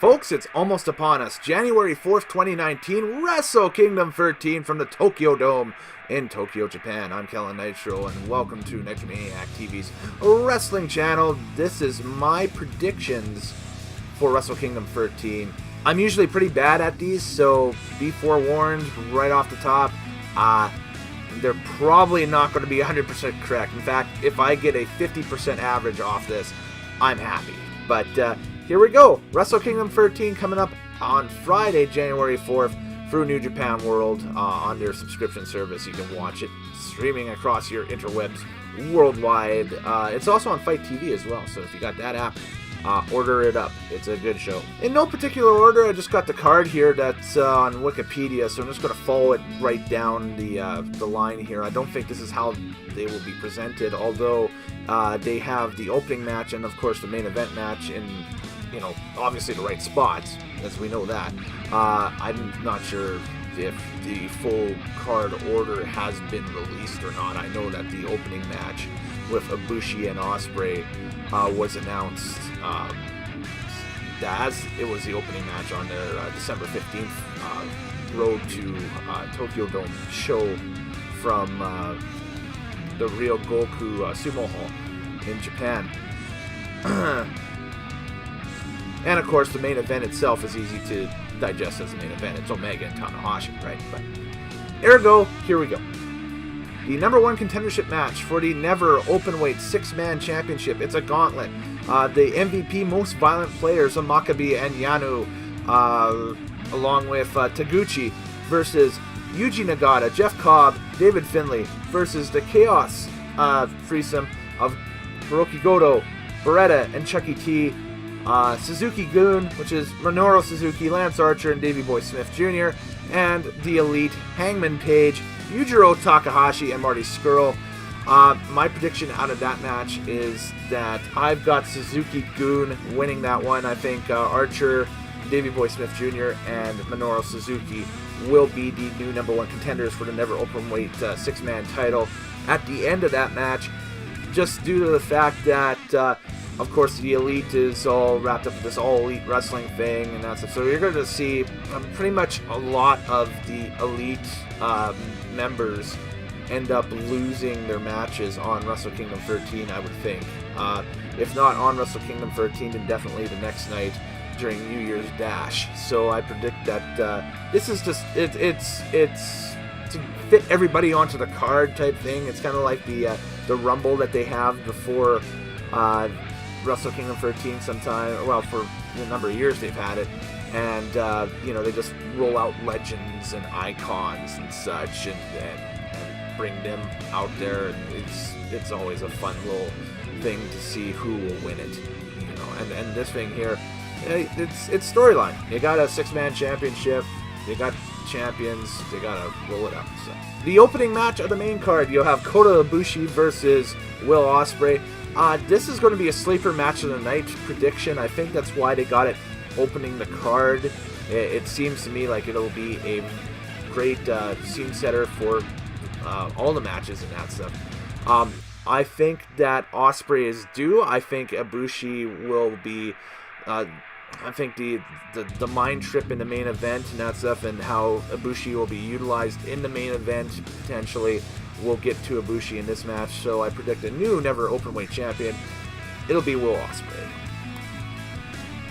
Folks, it's almost upon us. January 4th, 2019, Wrestle Kingdom 13 from the Tokyo Dome in Tokyo, Japan. I'm Kellen Nitro, and welcome to Nitromaniac TV's wrestling channel. This is my predictions for Wrestle Kingdom 13. I'm usually pretty bad at these, so be forewarned right off the top. They're probably not going to be 100% correct. In fact, if I get a 50% average off this, I'm happy. But here we go. Wrestle Kingdom 13 coming up on Friday, January 4th through New Japan World on their subscription service. You can watch it streaming across your interwebs worldwide. It's also on Fight TV as well, so if you got that app, order it up. It's a good show. In no particular order, I just got the card here that's on Wikipedia, so I'm just going to follow it right down the line here. I don't think this is how they will be presented, although they have the opening match and, of course, the main event match in, obviously the right spots, as we know that. I'm not sure if the full card order has been released or not. I know that the opening match with Ibushi and Ospreay was announced as it was the opening match on their December 15th Road to Tokyo Dome show from the Ryogoku Sumo Hall in Japan. And of course, the main event itself is easy to digest as a main event. It's Omega and Tanahashi, right? But ergo, here we go. The number one contendership match for the Never Openweight 6-man championship. It's a gauntlet. The MVP most violent players, Makabe and Yano, along with Taguchi, versus Yuji Nagata, Jeff Cobb, David Finlay, versus the Chaos threesome of Hiroki Goto, Beretta, and Chucky T. Suzuki-gun, which is Minoru Suzuki, Lance Archer, and Davey Boy Smith Jr., and the Elite, Hangman Page, Yujiro Takahashi, and Marty Scurll. My prediction out of that match is that I've got Suzuki-gun winning that one. I think Archer, Davey Boy Smith Jr., and Minoru Suzuki will be the new number one contenders for the Never Openweight 6-man title at the end of that match, just due to the fact that of course, the Elite is all wrapped up with this all-elite wrestling thing and that stuff. So you're going to see pretty much a lot of the Elite members end up losing their matches on Wrestle Kingdom 13, I would think. If not on Wrestle Kingdom 13, then definitely the next night during New Year's Dash. So I predict that this is just, it's to fit everybody onto the card type thing. It's kind of like the Rumble that they have before Wrestle Kingdom 13 sometime, well, for a number of years they've had it, and they just roll out legends and icons and such, and bring them out there, and it's always a fun little thing to see who will win it, and this thing here, it's storyline. You got a 6-man championship, you got champions, they gotta roll it up. So the opening match of the main card, you'll have Kota Ibushi versus Will Ospreay. This is going to be a sleeper match of the night prediction. I think that's why they got it opening the card. It seems to me like it'll be a great scene setter for all the matches and that stuff. I think that Ospreay is due. I think Ibushi will be... I think the mind trip in the main event and that stuff, and how Ibushi will be utilized in the main event potentially, will get to Ibushi in this match. So I predict a new Never Openweight champion. It'll be Will Ospreay.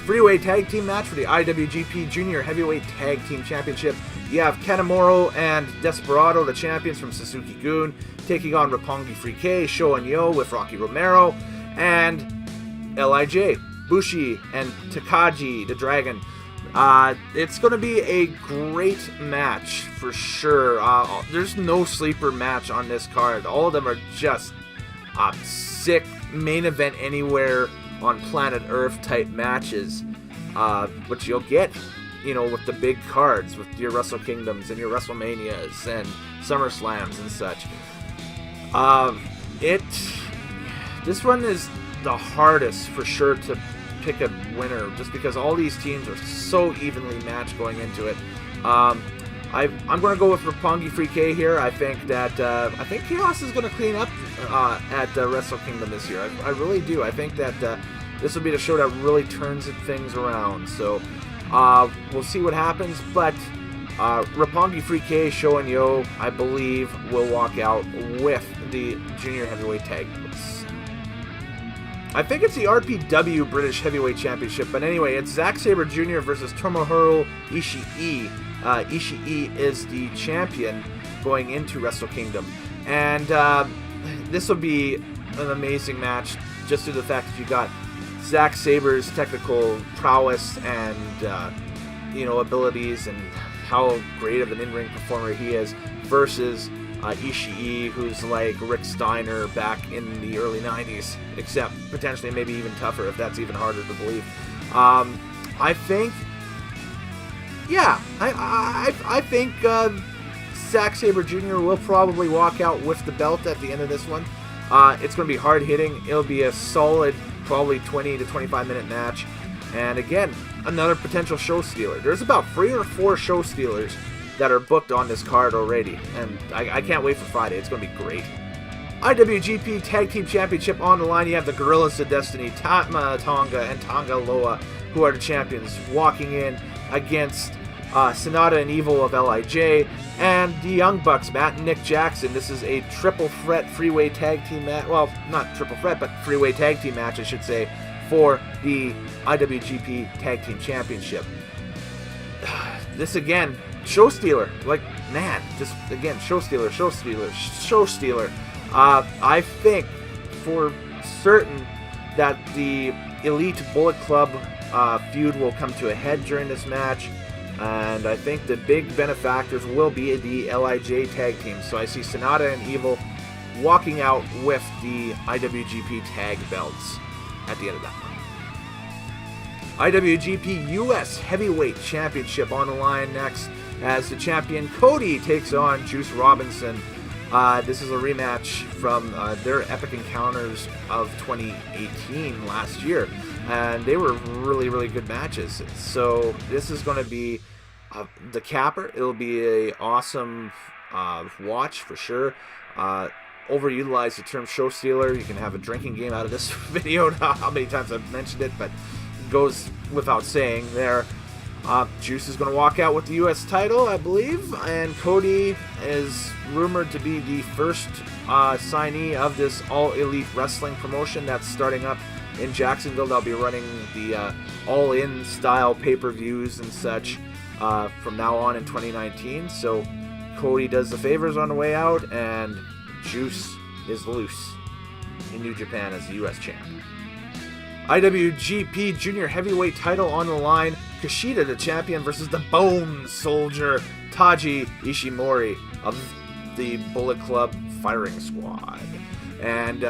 Freeway tag team match for the IWGP Junior Heavyweight Tag Team Championship. You have Kanemaru and Desperado, the champions from Suzuki-gun, taking on Roppongi 3K, Sho and Yo with Rocky Romero, and LIJ, Bushi, and Takagi, the Dragon. It's going to be a great match for sure. There's no sleeper match on this card. All of them are just sick main event anywhere on planet Earth type matches, which you'll get, with the big cards, with your Wrestle Kingdoms and your WrestleManias and SummerSlams and such. This one is the hardest for sure to pick a winner, just because all these teams are so evenly matched going into it. I'm going to go with Roppongi 3K here. I think that Chaos is going to clean up at Wrestle Kingdom this year. I really do. I think that this will be the show that really turns things around. So we'll see what happens, but Roppongi 3K, Sho and Yo, I believe, will walk out with the Junior Heavyweight Tag belts. I think it's the RPW British Heavyweight Championship, but anyway, it's Zack Sabre Jr. versus Tomohiro Ishii. Ishii is the champion going into Wrestle Kingdom, and this will be an amazing match just due to the fact that you got Zack Sabre's technical prowess and abilities and how great of an in-ring performer he is versus Ishii, who's like Rick Steiner back in the early 90s, except potentially maybe even tougher, if that's even harder to believe. I think Zack Sabre Jr. will probably walk out with the belt at the end of this one. It's going to be hard-hitting. It'll be a solid, probably 20 to 25-minute match. And again, another potential show stealer. There's about 3 or 4 show stealers that are booked on this card already. And I can't wait for Friday. It's going to be great. IWGP Tag Team Championship on the line. You have the Gorillas of Destiny, Tama Tonga and Tonga Loa, who are the champions, walking in against Sonata and Evil of LIJ and the Young Bucks, Matt and Nick Jackson. This is a triple threat freeway tag team match. Well, not triple threat, but freeway tag team match, I should say, for the IWGP Tag Team Championship. This again, show stealer. Like, man, just again, show stealer. I think for certain that the Elite Bullet Club feud will come to a head during this match. And I think the big benefactors will be the LIJ tag team. So I see Sonata and Evil walking out with the IWGP tag belts at the end of that one. IWGP US Heavyweight Championship on the line next as the champion Cody takes on Juice Robinson. This is a rematch from their Epic Encounters of 2018 last year. And they were really, really good matches. So this is going to be the capper. It'll be an awesome watch for sure. Overutilize the term show stealer. You can have a drinking game out of this video. How many times I've mentioned it, but it goes without saying there. Juice is going to walk out with the U.S. title, I believe, and Cody is rumored to be the first signee of this all-elite wrestling promotion that's starting up in Jacksonville. They'll be running the all-in style pay-per-views and such from now on in 2019. So Cody does the favors on the way out, and Juice is loose in New Japan as the U.S. champ. IWGP Junior Heavyweight title on the line. Kushida, the champion, versus the Bone Soldier, Taji Ishimori of the Bullet Club Firing Squad. And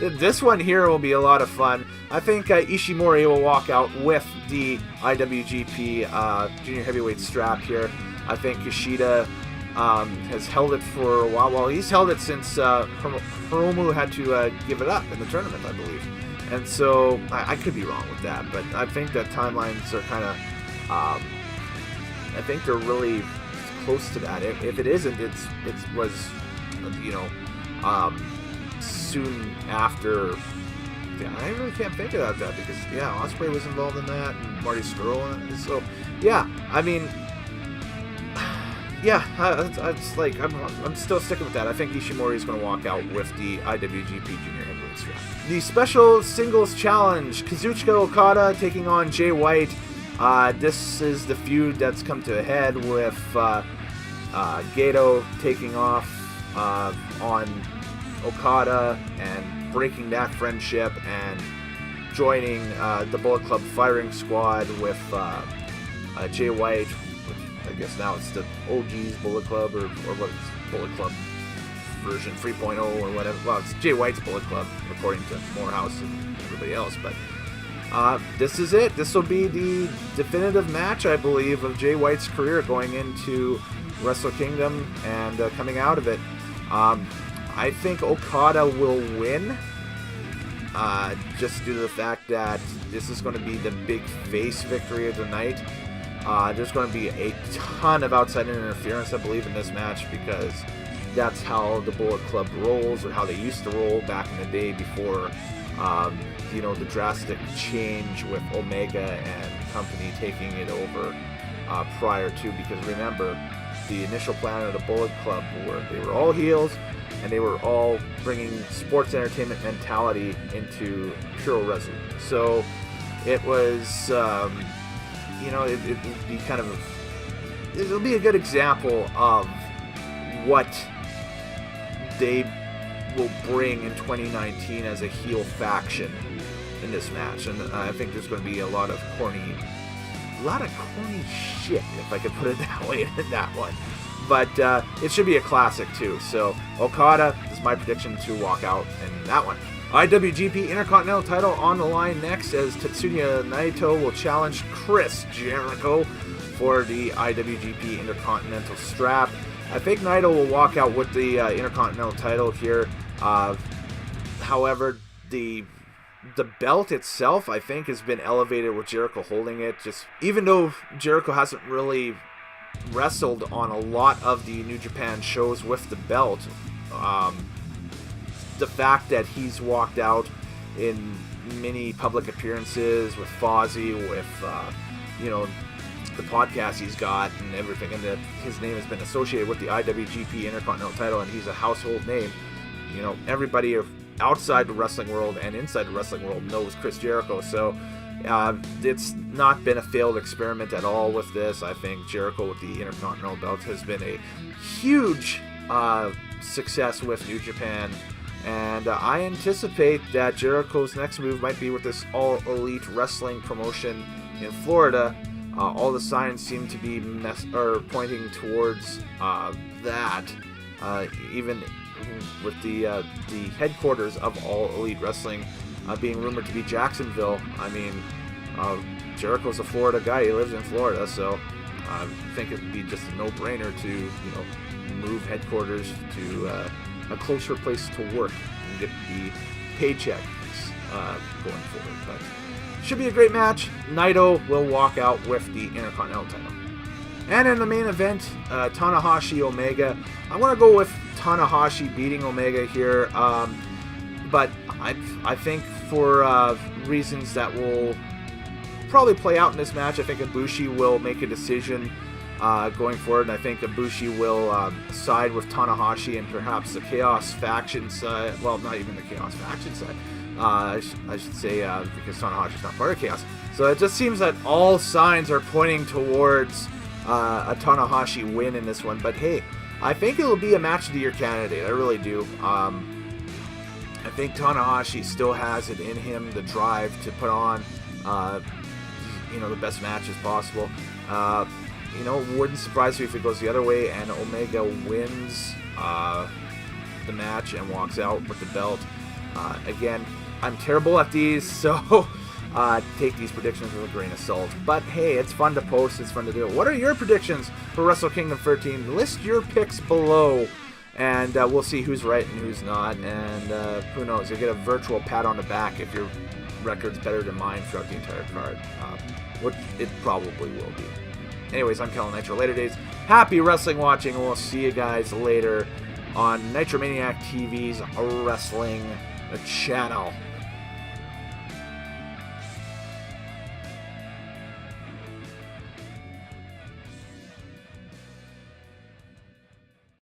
this one here will be a lot of fun. I think Ishimori will walk out with the IWGP Junior Heavyweight strap here. I think Kushida has held it for a while. Well, he's held it since Hiromu had to give it up in the tournament, I believe. And so, I could be wrong with that, but I think that timelines are kind of, I think they're really close to that. If it isn't, it was, soon after. Yeah, I really can't think about that because, Ospreay was involved in that, and Marty Scurll, and so, I mean, it's like, I'm still sticking with that. I think Ishimori is going to walk out with the IWGP Junior Heavyweight strap. The special singles challenge, Kazuchika Okada taking on Jay White. This is the feud that's come to a head with Gedo taking off on Okada and breaking that friendship and joining the Bullet Club Firing Squad with Jay White. I guess now it's the OG's Bullet Club or what is Bullet Club version 3.0 or whatever. Well, it's Jay White's Bullet Club according to Morehouse and everybody else, but this is it. This will be the definitive match, I believe, of Jay White's career going into Wrestle Kingdom and coming out of it. I think Okada will win just due to the fact that this is going to be the big face victory of the night. There's going to be a ton of outside interference, I believe, in this match because that's how the Bullet Club rolls, or how they used to roll back in the day before the drastic change with Omega and company taking it over prior to, because remember, the initial plan of the Bullet Club they were all heels, and they were all bringing sports entertainment mentality into pro wrestling. So it was, it'll be a good example of what they will bring in 2019 as a heel faction in this match. And I think there's going to be a lot of corny shit, if I could put it that way, in that one. But it should be a classic too. So Okada is my prediction to walk out in that one. IWGP Intercontinental Title on the line next, as Tetsuya Naito will challenge Chris Jericho for the IWGP Intercontinental strap. I think Naito will walk out with the Intercontinental title here. However, the belt itself, I think, has been elevated with Jericho holding it. Just even though Jericho hasn't really wrestled on a lot of the New Japan shows with the belt, the fact that he's walked out in many public appearances with Fozzy, with the podcast he's got and everything, and that his name has been associated with the IWGP Intercontinental title, and he's a household name. Everybody outside the wrestling world and inside the wrestling world knows Chris Jericho. So it's not been a failed experiment at all with this. I think Jericho with the Intercontinental belt has been a huge success with New Japan, and I anticipate that Jericho's next move might be with this All Elite Wrestling promotion in Florida. All the signs seem to be pointing towards that, even with the headquarters of All Elite Wrestling being rumored to be Jacksonville. I mean, Jericho's a Florida guy. He lives in Florida, so I think it would be just a no-brainer to move headquarters to a closer place to work and get the paychecks going forward. But should be a great match. Naito will walk out with the Intercontinental title. And in the main event, Tanahashi Omega. I'm going to go with Tanahashi beating Omega here, but I think for reasons that will probably play out in this match, I think Ibushi will make a decision going forward, and I think Ibushi will side with Tanahashi and perhaps the Chaos faction side. Well, not even the Chaos faction side. I should say, because Tanahashi's not part of Chaos. So it just seems that all signs are pointing towards a Tanahashi win in this one. But hey, I think it will be a match of the year candidate. I really do. I think Tanahashi still has it in him, the drive to put on, the best matches possible. Wouldn't surprise me if it goes the other way and Omega wins the match and walks out with the belt. Again, I'm terrible at these, so take these predictions with a grain of salt. But hey, it's fun to post, it's fun to do it. What are your predictions for Wrestle Kingdom 13? List your picks below, and we'll see who's right and who's not. And who knows, you'll get a virtual pat on the back if your record's better than mine throughout the entire card, which it probably will be. Anyways, I'm Kellen Nitro. Later days, happy wrestling watching, and we'll see you guys later on Nitromaniac TV's Wrestling Channel.